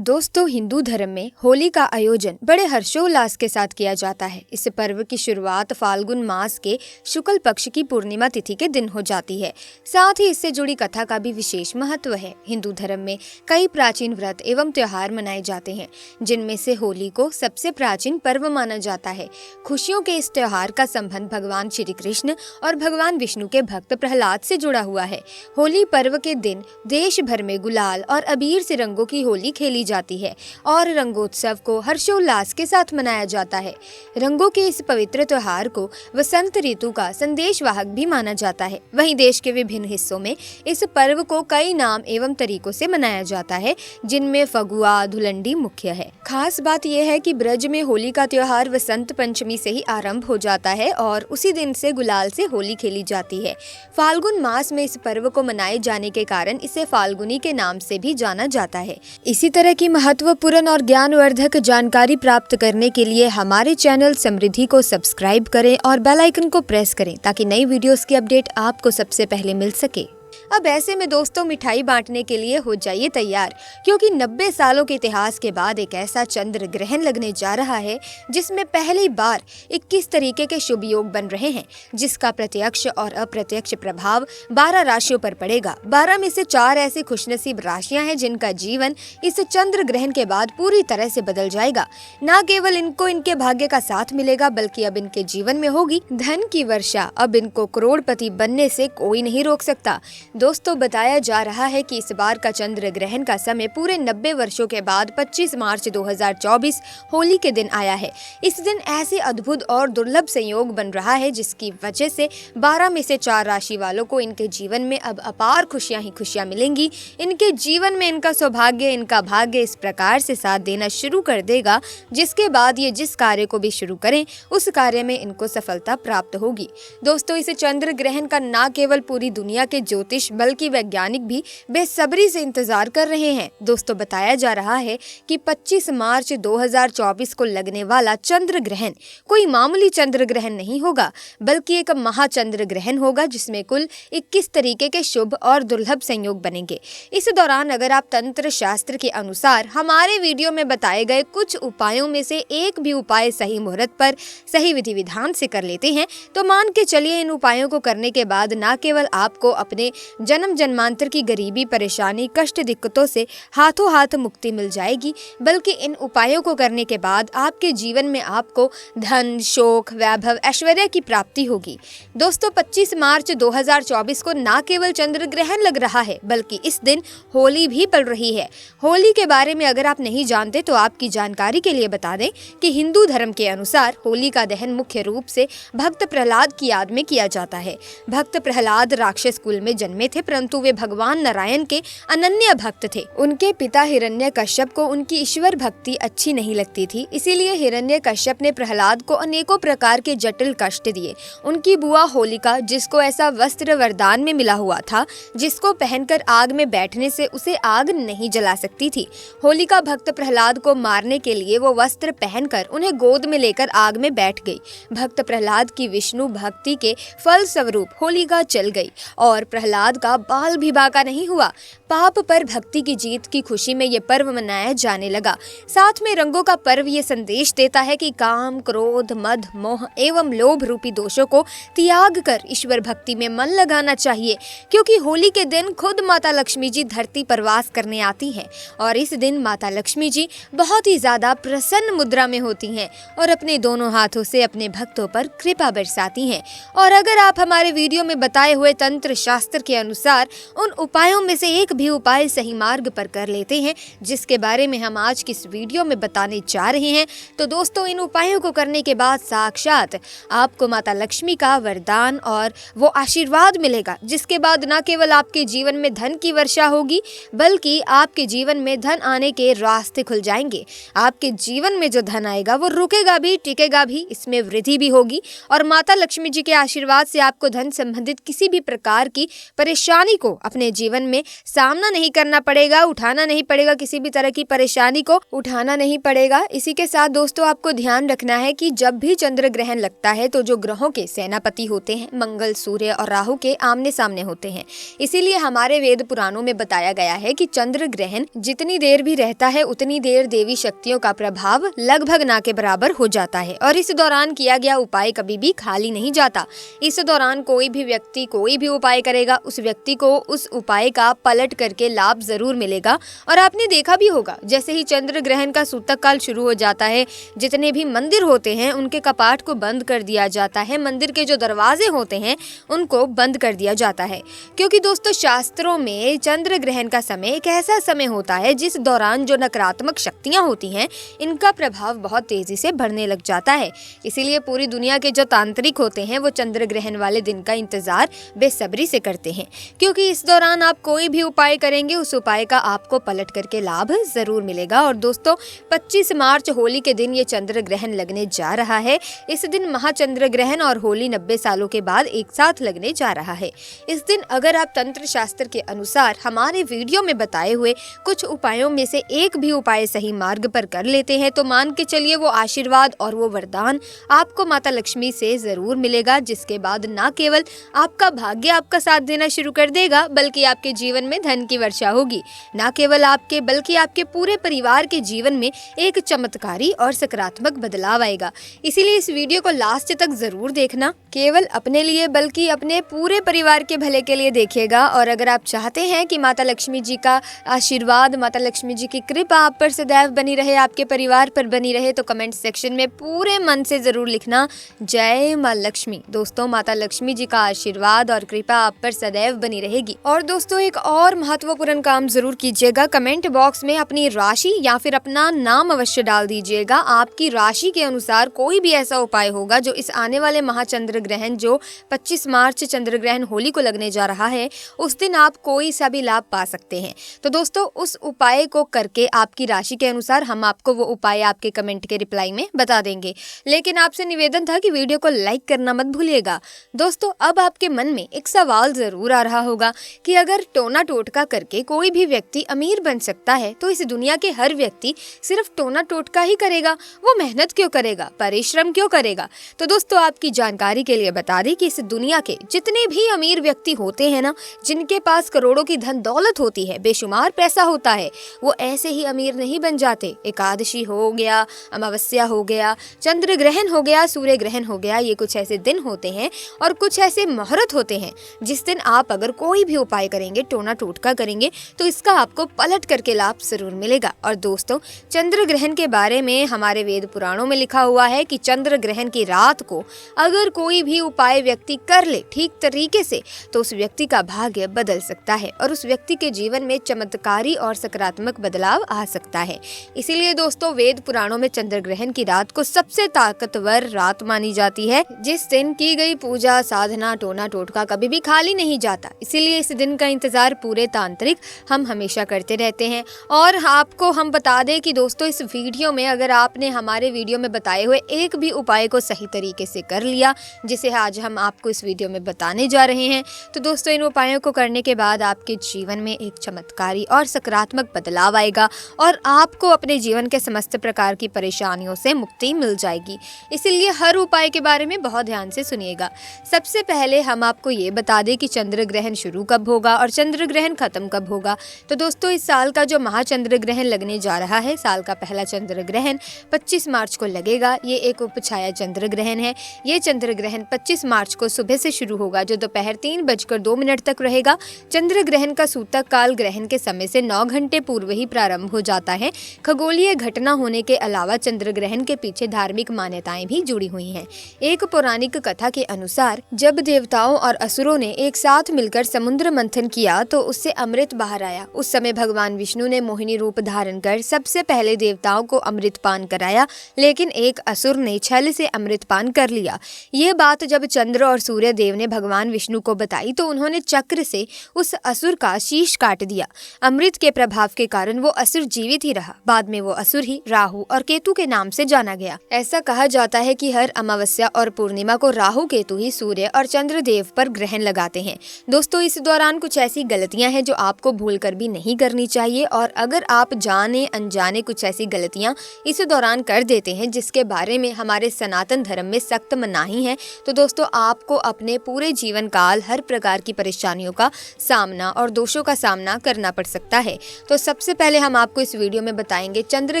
दोस्तों, हिंदू धर्म में होली का आयोजन बड़े हर्षोल्लास के साथ किया जाता है। इस पर्व की शुरुआत फाल्गुन मास के शुक्ल पक्ष की पूर्णिमा तिथि के दिन हो जाती है। साथ ही इससे जुड़ी कथा का भी विशेष महत्व है। हिंदू धर्म में कई प्राचीन व्रत एवं त्योहार मनाए जाते हैं, जिनमें से होली को सबसे प्राचीन पर्व माना जाता है। खुशियों के इस त्योहार का संबंध भगवान श्री कृष्ण और भगवान विष्णु के भक्त प्रहलाद से जुड़ा हुआ है। होली पर्व के दिन देश भर में गुलाल और अबीर से रंगों की होली खेली जाती है और रंगोत्सव को हर्षोल्लास के साथ मनाया जाता है। रंगों के इस पवित्र त्योहार को वसंत ऋतु का संदेशवाहक भी माना जाता है। वहीं देश के विभिन्न हिस्सों में इस पर्व को कई नाम एवं तरीकों से मनाया जाता है, जिनमें फगुआ, धुलंडी मुख्य है। खास बात यह है कि ब्रज में होली का त्योहार वसंत पंचमी से ही आरंभ हो जाता है और उसी दिन से गुलाल से होली खेली जाती है। फाल्गुन मास में इस पर्व को मनाए जाने के कारण इसे फाल्गुनी के नाम से भी जाना जाता है। इसी तरह की महत्वपूर्ण और ज्ञानवर्धक जानकारी प्राप्त करने के लिए हमारे चैनल समृद्धि को सब्सक्राइब करें और बेल आइकन को प्रेस करें ताकि नई वीडियोस की अपडेट आपको सबसे पहले मिल सके। अब ऐसे में दोस्तों, मिठाई बांटने के लिए हो जाइए तैयार, क्योंकि 90 सालों के इतिहास के बाद एक ऐसा चंद्र ग्रहण लगने जा रहा है जिसमें पहली बार 21 तरीके के शुभ योग बन रहे हैं, जिसका प्रत्यक्ष और अप्रत्यक्ष प्रभाव 12 राशियों पर पड़ेगा। 12 में से 4 ऐसी खुशनसीब राशियां हैं जिनका जीवन इस चंद्र ग्रहण के बाद पूरी तरह से बदल जाएगा। न केवल इनको इनके भाग्य का साथ मिलेगा, बल्कि अब इनके जीवन में होगी धन की वर्षा। अब इनको करोड़पति बनने से कोई नहीं रोक सकता। दोस्तों, बताया जा रहा है कि इस बार का चंद्र ग्रहण का समय पूरे 90 वर्षों के बाद 25 मार्च 2024 होली के दिन आया है। इस दिन ऐसे अद्भुत और दुर्लभ संयोग बन रहा है जिसकी वजह से 12 में से 4 राशि वालों को इनके जीवन में अब अपार खुशियां ही खुशियां मिलेंगी। इनके जीवन में इनका सौभाग्य, इनका भाग्य इस प्रकार से साथ देना शुरू कर देगा, जिसके बाद ये जिस कार्य को भी शुरू करें उस कार्य में इनको सफलता प्राप्त होगी। दोस्तों, इस चंद्र ग्रहण का न केवल पूरी दुनिया के ज्योतिष बल्कि वैज्ञानिक भी बेसब्री से इंतजार कर रहे हैं। दोस्तों, बताया जा रहा है कि 25 मार्च 2024 को लगने वाला चंद्र ग्रहण कोई मामूली चंद्र ग्रहण नहीं होगा, बल्कि एक महाचंद्र ग्रहण होगा जिसमें कुल 21 तरीके के शुभ और दुर्लभ संयोग बनेंगे। इस दौरान अगर आप तंत्र शास्त्र के अनुसार हमारे वीडियो में बताए गए कुछ उपायों में से एक भी उपाय सही मुहूर्त पर सही विधि विधान से कर लेते हैं, तो मान के चलिए इन उपायों को करने के बाद न केवल आपको अपने जन्म जन्मांतर की गरीबी, परेशानी, कष्ट, दिक्कतों से हाथों हाथ मुक्ति मिल जाएगी, बल्कि इन उपायों को करने के बाद आपके जीवन में आपको धन, शोक, वैभव, ऐश्वर्य की प्राप्ति होगी। दोस्तों, 25 मार्च 2024 को न केवल चंद्र ग्रहण लग रहा है, बल्कि इस दिन होली भी पड़ रही है। होली के बारे में अगर आप नहीं जानते तो आपकी जानकारी के लिए बता दें कि हिंदू धर्म के अनुसार होली का दहन मुख्य रूप से भक्त प्रहलाद की याद में किया जाता है। भक्त प्रहलाद राक्षस कुल में जन्मे थे, परंतु वे भगवान नारायण के अनन्य भक्त थे। उनके पिता हिरण्यकश्यप को उनकी ईश्वर भक्ति अच्छी नहीं लगती थी, इसीलिए हिरण्यकश्यप ने प्रहलाद को अनेकों प्रकार के जटिल कष्ट दिए। उनकी बुआ होलिका, जिसको ऐसा वस्त्र वरदान में मिला हुआ था जिसको पहनकर आग में बैठने से उसे आग नहीं जला सकती थी, होलिका भक्त प्रहलाद को मारने के लिए वो वस्त्र पहनकर उन्हें गोद में लेकर आग में बैठ गई। भक्त प्रहलाद की विष्णु भक्ति के फल स्वरूप होलिका चल गई और प्रहलाद का बाल भी बाका नहीं हुआ। पाप पर भक्ति की जीत की खुशी में ये पर्व मनाया जाने लगा। साथ में रंगों का पर्व ये संदेश देता है कि काम, क्रोध, मद, मोह एवं लोभ रूपी दोषों को त्याग कर ईश्वर भक्ति में मन लगाना चाहिए, क्योंकि होली के दिन खुद माता लक्ष्मी जी धरती पर वास करने आती हैं और इस दिन माता लक्ष्मी जी बहुत ही ज्यादा प्रसन्न मुद्रा में होती हैं और अपने दोनों हाथों से अपने भक्तों पर कृपा बरसाती हैं। और अगर आप हमारे वीडियो में बताए हुए तंत्र शास्त्र के अनुसार उन उपायों में से एक भी उपाय सही मार्ग पर कर लेते हैं, जिसके बारे में हम आज की इस वीडियो में बताने जा रहे हैं, तो दोस्तों, इन उपायों को करने के बाद साक्षात आपको माता लक्ष्मी का वरदान और वो आशीर्वाद मिलेगा, जिसके बाद न केवल आपके जीवन में धन की वर्षा होगी, बल्कि आपके जीवन में धन आने के रास्ते खुल जाएंगे। आपके जीवन में जो धन आएगा वो रुकेगा भी, टिकेगा भी, इसमें वृद्धि भी होगी और माता लक्ष्मी जी के आशीर्वाद से आपको धन संबंधित किसी भी प्रकार की परेशानी को अपने जीवन में सामना नहीं करना पड़ेगा, उठाना नहीं पड़ेगा, किसी भी तरह की परेशानी को उठाना नहीं पड़ेगा। इसी के साथ दोस्तों आपको ध्यान रखना है कि जब भी चंद्र ग्रहण लगता है तो जो ग्रहों के सेनापति होते हैं मंगल, सूर्य और राहु के आमने सामने होते हैं। इसीलिए हमारे वेद पुराणों में बताया गया है कि चंद्र ग्रहण जितनी देर भी रहता है उतनी देर देवी शक्तियों का प्रभाव लगभग ना के बराबर हो जाता है और इस दौरान किया गया उपाय कभी भी खाली नहीं जाता। इस दौरान कोई भी व्यक्ति कोई भी उपाय करेगा, उस व्यक्ति को उस उपाय का पलट करके लाभ जरूर मिलेगा। और आपने देखा भी होगा, जैसे ही चंद्र ग्रहण का सूतक काल शुरू हो जाता है, जितने भी मंदिर होते हैं उनके कपाट को बंद कर दिया जाता है, मंदिर के जो दरवाजे होते हैं उनको बंद कर दिया जाता है। क्योंकि दोस्तों शास्त्रों में चंद्र ग्रहण का समय एक ऐसा समय होता है जिस दौरान जो नकारात्मक शक्तियां होती हैं इनका प्रभाव बहुत तेजी से बढ़ने लग जाता है। इसीलिए पूरी दुनिया के जो तांत्रिक होते हैं वो चंद्र ग्रहण वाले दिन का इंतजार बेसब्री से करते हैं, क्योंकि इस दौरान आप कोई भी उपाय करेंगे उस उपाय का आपको पलट करके लाभ जरूर मिलेगा। और दोस्तों 25 मार्च होली के दिन ये चंद्र ग्रहण लगने जा रहा है। इस दिन महाचंद्र ग्रहण और होली 90 सालों के बाद एक साथ लगने जा रहा है। इस दिन अगर आप तंत्र शास्त्र के अनुसार हमारे वीडियो में बताए हुए कुछ उपायों में से एक भी उपाय सही मार्ग पर कर लेते हैं तो मान के चलिए वो आशीर्वाद और वो वरदान आपको माता लक्ष्मी से जरूर मिलेगा, जिसके बाद न केवल आपका भाग्य आपका साथ देना शुरू कर देगा बल्कि आपके जीवन में धन की वर्षा होगी। न केवल आपके बल्कि आपके पूरे परिवार के जीवन में एक चमत्कारी और सकारात्मक बदलाव आएगा। इसीलिए इस वीडियो को लास्ट तक जरूर देखना, केवल अपने लिए बल्कि अपने पूरे परिवार के भले के लिए देखिएगा। और अगर आप चाहते हैं कि माता लक्ष्मी जी का आशीर्वाद, माता लक्ष्मी जी की कृपा आप पर सदैव बनी रहे, आपके परिवार पर बनी रहे, तो कमेंट सेक्शन में पूरे मन से जरूर लिखना जय माँ लक्ष्मी। दोस्तों माता लक्ष्मी जी का आशीर्वाद और कृपा आप पर सदैव बनी रहेगी। और दोस्तों एक और महत्वपूर्ण काम जरूर कीजिएगा, कमेंट बॉक्स में अपनी राशि या फिर अपना नाम अवश्य डाल दीजिएगा। आपकी राशि के अनुसार कोई भी ऐसा उपाय होगा जो इस आने वाले महाचंद्र ग्रहण जो 25 मार्च चंद्र ग्रहण होली को लगने जा रहा है उस दिन आप कोई सा भी लाभ पा सकते हैं। तो दोस्तों उस उपाय को करके आपकी राशि के अनुसार हम आपको वो उपाय आपके कमेंट के रिप्लाई में बता देंगे। लेकिन आपसे निवेदन था कि वीडियो को लाइक करना मत भूलिएगा। दोस्तों अब आपके मन में एक सवाल जरूर आ रहा होगा कि अगर टोना टोटका करके कोई भी व्यक्ति अमीर बन सकता है तो इस दुनिया के हर व्यक्ति सिर्फ टोना टोटका ही करेगा, वो मेहनत क्यों करेगा, परिश्रम क्यों करेगा? तो दोस्तों आपकी जानकारी के लिए बता दें कि इस दुनिया के जितने भी अमीर व्यक्ति होते हैं ना, जिनके पास करोड़ों की धन दौलत होती है, बेशुमार पैसा होता है, वो ऐसे ही अमीर नहीं बन जाते। एकादशी हो गया, अमावस्या हो गया, चंद्र ग्रहण हो गया, सूर्य ग्रहण हो गया, ये कुछ ऐसे दिन होते हैं और कुछ ऐसे मुहूर्त होते हैं जिस दिन आप अगर कोई भी उपाय करेंगे, टोना टोटका करेंगे तो इसका आपको पलट करके लाभ जरूर मिलेगा। और दोस्तों चंद्र ग्रहण के बारे में हमारे वेद पुराणों में लिखा हुआ है कि चंद्र ग्रहण की रात को अगर कोई भी उपाय व्यक्ति कर ले ठीक तरीके से तो उस व्यक्ति का भाग्य बदल सकता है और उस व्यक्ति के जीवन में चमत्कारी और सकारात्मक बदलाव आ सकता है। इसीलिए दोस्तों वेद पुराणों में चंद्र ग्रहण की रात को सबसे ताकतवर रात मानी जाती है, जिस दिन की गई पूजा, साधना, टोना टोटका कभी भी खाली नहीं जाता। इसीलिए इस दिन का इंतजार पूरे तांत्रिक हम हमेशा करते रहते हैं। और आपको हम बता दें कि दोस्तों इस वीडियो में अगर आपने हमारे वीडियो में बताए हुए एक भी उपाय को सही तरीके से कर लिया, जिसे आज हम आपको इस वीडियो में बताने जा रहे हैं, तो दोस्तों इन उपायों को करने के बाद आपके जीवन में एक चमत्कारी और सकारात्मक बदलाव आएगा और आपको अपने जीवन के समस्त प्रकार की परेशानियों से मुक्ति मिल जाएगी। इसीलिए हर उपाय के बारे में बहुत ध्यान से सुनिएगा। सबसे पहले हम आपको ये बता दें कि चंद्र ग्रहण शुरू कब होगा और चंद्र ग्रहण खत्म कब होगा। तो दोस्तों इस साल का जो महाचंद्र ग्रहण लगने जा रहा है, साल का पहला चंद्र ग्रहण 25 मार्च को लगेगा। ये एक उपछाया चंद्र ग्रहण है। ये चंद्र ग्रहण 25 मार्च को सुबह से शुरू होगा जो दोपहर 3:02 तक रहेगा। चंद्र ग्रहण का सूतक काल ग्रहण के समय से 9 घंटे पूर्व ही प्रारंभ हो जाता है। खगोलीय घटना होने के अलावा चंद्र ग्रहण के पीछे धार्मिक मान्यताएं भी जुड़ी हुई हैं। एक पौराणिक कथा के अनुसार जब देवताओं और असुरों ने एक साथ मिलकर समुद्र मंथन किया तो उससे अमृत बाहर आया। उस समय भगवान विष्णु ने मोहिनी रूप धारण कर सबसे पहले देवताओं को अमृत पान कराया, लेकिन एक असुर ने छल से अमृत पान कर लिया। ये बात जब चंद्र और सूर्य देव ने भगवान विष्णु को बताई तो उन्होंने चक्र से उस असुर का शीश काट दिया। अमृत के प्रभाव के कारण वो असुर जीवित ही रहा। बाद में वो असुर ही राहु और केतु के नाम से जाना गया। ऐसा कहा जाता है कि हर अमावस्या और पूर्णिमा को राहु केतु ही सूर्य और चंद्र देव पर ग्रहण लगाते हैं दोस्तों इस दौरान कुछ ऐसी गलतियां हैं जो आपको भूलकर भी नहीं करनी चाहिए, और अगर आप जाने अनजाने कुछ ऐसी गलतियां इस दौरान कर देते हैं जिसके बारे में हमारे सनातन धर्म में सख्त मनाही है, तो दोस्तों आपको अपने पूरे जीवन काल हर प्रकार की परेशानियों का सामना और दोषों का सामना करना पड़ सकता है। तो सबसे पहले हम आपको इस वीडियो में बताएंगे चंद्र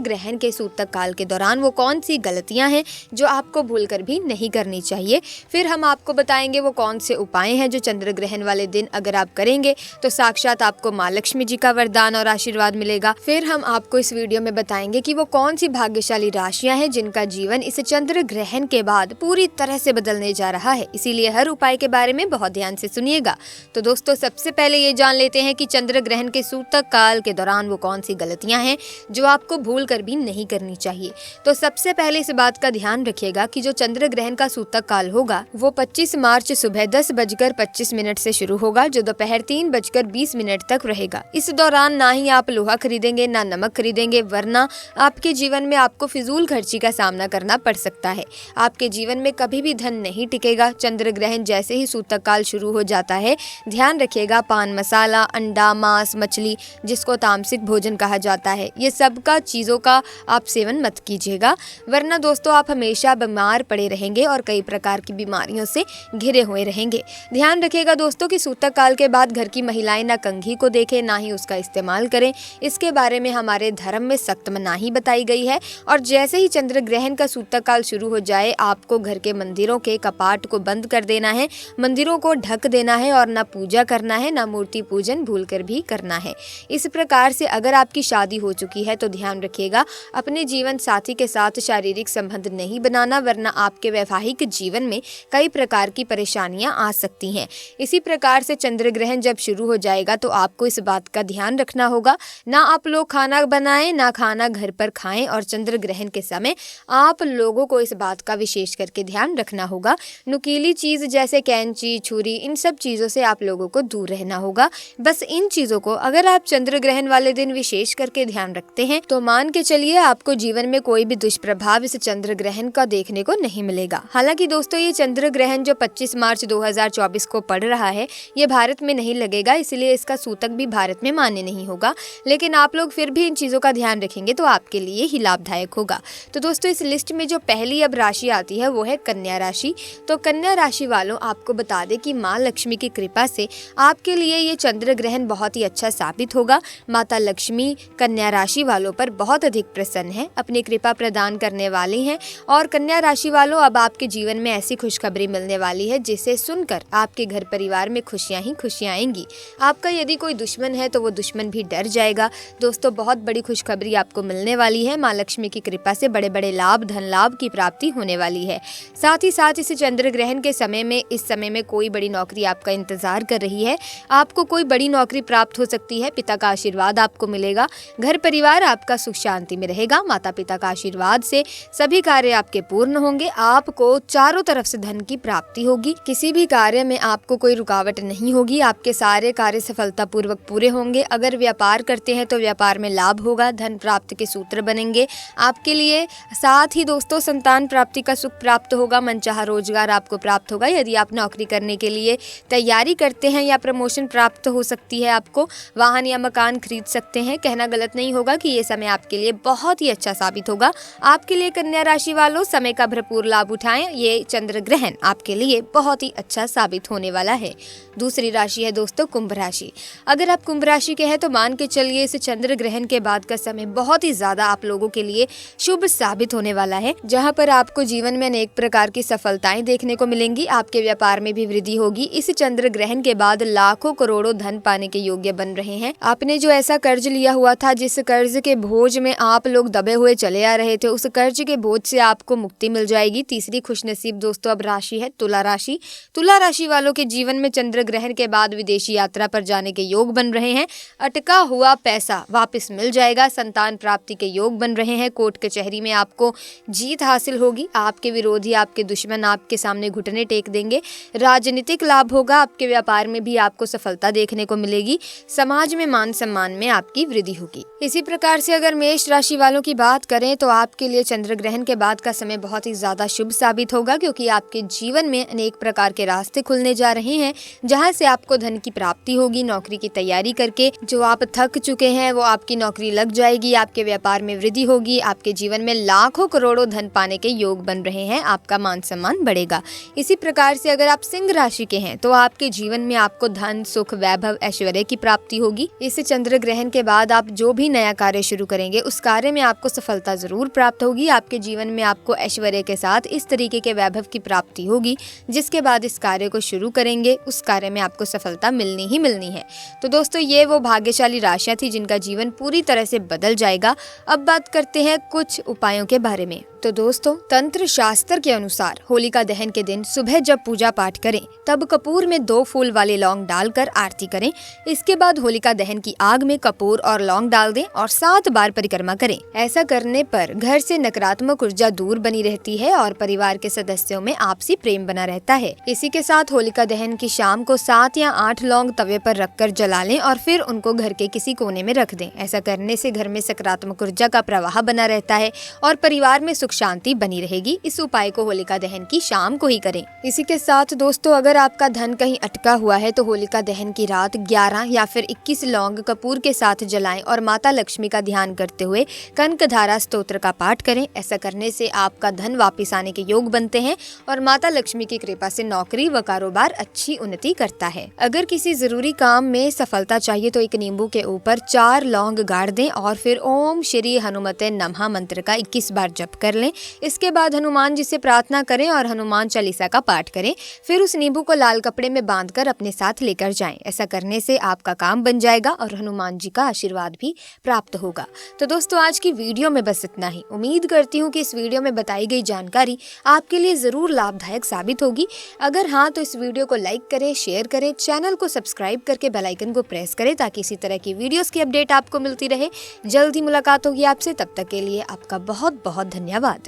ग्रहण के सूतक काल के दौरान वो कौन सी गलतियां हैं जो आपको भूलकर भी नहीं करनी चाहिए। फिर हम आपको बताएंगे वो कौन से उपाय हैं जो चंद्र ग्रहण वाले दिन अगर आप करेंगे तो साक्षात आपको माँ लक्ष्मी जी का वरदान और आशीर्वाद मिलेगा। फिर हम आपको इस वीडियो में बताएंगे कि वो कौन सी भाग्यशाली राशियां हैं जिनका जीवन इस चंद्र ग्रहण के बाद पूरी तरह से बदलने जा रहा है, इसीलिए हर उपाय के बारे में बहुत ध्यान से सुनिएगा। तो दोस्तों सबसे पहले ये जान लेते हैं कि चंद्र ग्रहण के सूतक काल के दौरान वो कौन सी गलतियां हैं जो आपको भूल कर भी नहीं करनी चाहिए। तो सबसे पहले इस बात का ध्यान रखिएगा कि जो चंद्र ग्रहण का सूतक काल होगा वो 25 मार्च सुबह 10:25 से शुरू होगा, जो दोपहर 3:20 तक रहेगा। इस दौरान ना ही आप लोहा खरीदेंगे ना नमक खरीदेंगे, वरना आपके जीवन में आपको फिजूल खर्ची का सामना करना पड़ सकता है। आपके जीवन में कभी भी धन नहीं टिकेगा। चंद्र ग्रहण जैसे ही सूतक काल शुरू हो जाता है, ध्यान रखिएगा पान मसाला, अंडा, मांस, मछली जिसको तामसिक भोजन कहा जाता है, ये सब का चीज़ों का आप सेवन मत कीजिएगा, वरना दोस्तों आप हमेशा बीमार पड़े रहेंगे और कई प्रकार की बीमारियों से घिरे हुए रहेंगे। ध्यान रखिएगा दोस्तों कि सूतक काल के बाद घर की महिलाएं ना कंघी को देखें ना ही उसका इस्तेमाल करें। इसके बारे में हमारे धर्म में सख्त मनाही बताई गई है। और जैसे ही चंद्र ग्रहण का सूतक काल शुरू हो जाए, आपको घर के मंदिरों के कपाट को बंद कर देना है, मंदिरों को ढक देना है और ना पूजा करना है ना मूर्ति पूजन भूलकर भी करना है। इस प्रकार से अगर आपकी शादी हो चुकी है तो ध्यान रखिएगा अपने जीवन साथी के साथ शारीरिक संबंध नहीं बनाना, वरना आपके वैवाहिक जीवन में कई प्रकार की परेशानियां आ सकती हैं। इसी प्रकार से चंद्र ग्रहण जब शुरू हो जाएगा तो आपको इस बात का ध्यान रखना होगा ना आप लोग खाना बनाएं ना खाना घर पर खाएं, और चंद्र ग्रहण के समय आप लोगों को इस बात का विशेष करके ध्यान रखना होगा। नुकीली चीज जैसे कैंची, छुरी, इन सब चीजों से आप लोगों को दूर रहना होगा। बस इन चीजों को अगर आप चंद्र ग्रहण वाले दिन विशेष करके ध्यान रखते हैं तो मान के चलिए आपको जीवन में कोई भी दुष्प्रभाव इस चंद्र ग्रहण का देखने को नहीं मिलेगा। हालांकि दोस्तों ये चंद्र ग्रहण जो 25 मार्च 2024 को पड़ रहा है, ये भारत में नहीं लगेगा, इसलिए इसका सूतक भी भारत में मान्य नहीं होगा। लेकिन आप लोग फिर भी इन चीजों का ध्यान रखेंगे तो आपके लिए ही लाभदायक होगा। तो दोस्तों इस लिस्ट में जो पहली अब राशि आती है वो है कन्या राशि। तो कन्या राशि वालों आपको बता दें कि माँ लक्ष्मी की कृपा से आपके लिए ये चंद्र ग्रहण बहुत ही अच्छा साबित होगा। माता लक्ष्मी कन्या राशि वालों पर बहुत अधिक प्रसन्न है, अपनी कृपा प्रदान करने वाली हैं। और कन्या राशि वालों अब आपके जीवन में ऐसी खुशखबरी मिलने वाली है जिसे सुनकर आपके घर परिवार में खुशियां ही खुशियां आएंगी। आपका यदि कोई दुश्मन है तो वो दुश्मन भी डर जाएगा। दोस्तों बहुत बड़ी खुशखबरी आपको मिलने वाली है। माँ लक्ष्मी की कृपा से बड़े बड़े लाभ, धन लाभ की प्राप्ति होने वाली है। साथ ही साथ इस चंद्र ग्रहण के समय में, इस समय में कोई बड़ी नौकरी आपका इंतजार कर रही है, आपको कोई बड़ी नौकरी प्राप्त हो सकती है। पिता का आशीर्वाद आपको मिलेगा, घर परिवार आपका सुख शांति में रहेगा। माता पिता का आशीर्वाद से सभी कार्य आपके पूर्ण होंगे। आपको चारों तरफ से धन की प्राप्ति होगी, किसी भी कार्य में आपको कोई रुकावट नहीं होगी, आपके सारे कार्य सफलतापूर्वक पूरे होंगे। अगर व्यापार करते हैं तो व्यापार में लाभ होगा, धन प्राप्त के सूत्र बनेंगे आपके लिए। साथ ही दोस्तों संतान प्राप्ति का सुख प्राप्त होगा, मनचाहा रोजगार आपको प्राप्त होगा। यदि आप नौकरी करने के लिए तैयारी करते हैं या प्रमोशन प्राप्त हो सकती है, आपको वाहन या मकान खरीद सकते हैं। कहना गलत नहीं होगा कि ये समय आपके लिए बहुत ही अच्छा साबित होगा। आपके लिए कन्या राशि वालों समय का भरपूर लाभ उठाएं, ये चंद्र ग्रहण आपके लिए बहुत ही अच्छा साबित होने वाला है। दूसरी राशि है दोस्तों कुंभ राशि। अगर आप कुंभ राशि के हैं तो मान के चलिए इस चंद्र ग्रहण के बाद का समय बहुत ही ज्यादा आप लोगों के लिए शुभ साबित होने वाला है, जहां पर आपको जीवन में अनेक प्रकार की सफलताएं देखने को मिलेंगी। आपके व्यापार में भी वृद्धि होगी। इस चंद्र ग्रहण के बाद लाखों करोड़ों धन पाने के योग्य बन रहे हैं। आपने जो ऐसा कर्ज लिया हुआ था, जिस कर्ज के बोझ में आप लोग दबे हुए चले आ रहे थे, उस कर्ज के बोझ से आपको मुक्ति मिल जाएगी। तीसरी खुशनसीब दोस्तों अब राशि है तुला राशि। तुला राशि वालों के जीवन में चंद्र ग्रहण के बाद विदेशी यात्रा पर जाने के योग बन रहे हैं। अटका हुआ पैसा वापस मिल जाएगा। संतान प्राप्ति के योग बन रहे हैं। कोर्ट कचहरी में आपको जीत हासिल होगी। आपके विरोधी, आपके दुश्मन आपके सामने घुटने टेक देंगे। राजनीतिक लाभ होगा। आपके व्यापार में भी आपको सफलता देखने को मिलेगी। समाज में मान सम्मान में आपकी वृद्धि होगी। इसी प्रकार से अगर मेष राशि वालों की बात करें तो आपके लिए चंद्र ग्रहण के बाद का समय बहुत ही ज्यादा शुभ साबित होगा, क्योंकि आपके जीवन में अनेक प्रकार के रास्ते खुलने जा रहे हैं। हैं, जहाँ से आपको धन की प्राप्ति होगी। नौकरी की तैयारी करके जो आप थक चुके हैं वो आपकी नौकरी लग जाएगी, आपके व्यापार में वृद्धि होगी, आपके जीवन में लाखों करोड़ों धन पाने के योग बन रहे हैं, आपका मान सम्मान बढ़ेगा। इसी प्रकार से अगर आप सिंह राशि के हैं तो आपके जीवन में आपको धन, सुख, वैभव, ऐश्वर्य की प्राप्ति होगी। इस चंद्र ग्रहण के बाद आप जो भी नया कार्य शुरू करेंगे उस कार्य में आपको सफलता जरूर प्राप्त होगी। आपके जीवन में आपको ऐश्वर्य के साथ इस तरीके के वैभव की प्राप्ति होगी, जिसके बाद इस कार्य को शुरू करेंगे उस कार्य में आपको सफलता मिलनी ही मिलनी है। तो दोस्तों, ये वो भाग्यशाली राशियां थी जिनका जीवन पूरी तरह से बदल जाएगा। अब बात करते हैं कुछ उपायों के बारे में। तो दोस्तों, तंत्र शास्त्र के अनुसार होलिका दहन के दिन सुबह जब पूजा पाठ करें तब कपूर में 2 फूल वाले लौंग डालकर आरती करें। इसके बाद होलिका दहन की आग में कपूर और लौंग डाल दें और 7 बार परिक्रमा करें। ऐसा करने पर घर से नकारात्मक ऊर्जा दूर बनी रहती है और परिवार के सदस्यों में आपसी प्रेम बना रहता है। इसी के साथ होलिका दहन की शाम को 7 या 8 लौंग तवे पर रखकर जला लें और फिर उनको घर के किसी कोने में रख दें। ऐसा करने से घर में सकारात्मक ऊर्जा का प्रवाह बना रहता है और परिवार में शांति बनी रहेगी। इस उपाय को होलिका दहन की शाम को ही करें। इसी के साथ दोस्तों, अगर आपका धन कहीं अटका हुआ है तो होलिका दहन की रात 11 या फिर 21 लौंग कपूर के साथ जलाएं और माता लक्ष्मी का ध्यान करते हुए कनकधारा स्तोत्र का पाठ करें। ऐसा करने से आपका धन वापिस आने के योग बनते हैं और माता लक्ष्मी की कृपा से नौकरी व कारोबार अच्छी उन्नति करता है। अगर किसी जरूरी काम में सफलता चाहिए तो एक नींबू के ऊपर 4 लौंग गाड़ दें और फिर ओम श्री हनुमते नमः मंत्र का 21 बार जप कर लें। इसके बाद हनुमान जी से प्रार्थना करें और हनुमान चालीसा का पाठ करें। फिर उस नींबू को लाल कपड़े में बांधकर अपने साथ लेकर जाएं। ऐसा करने से आपका काम बन जाएगा और हनुमान जी का आशीर्वाद भी प्राप्त होगा। तो दोस्तों, आज की वीडियो में बस इतना ही। उम्मीद करती हूँ कि इस वीडियो में बताई गई जानकारी आपके लिए जरूर लाभदायक साबित होगी। अगर हाँ तो इस वीडियो को लाइक करें, शेयर करें, चैनल को सब्सक्राइब करके बेल आइकन को प्रेस करें ताकि इसी तरह की वीडियोस की अपडेट आपको मिलती रहे। जल्द ही मुलाकात होगी आपसे, तब तक के लिए आपका बहुत बहुत धन्यवाद।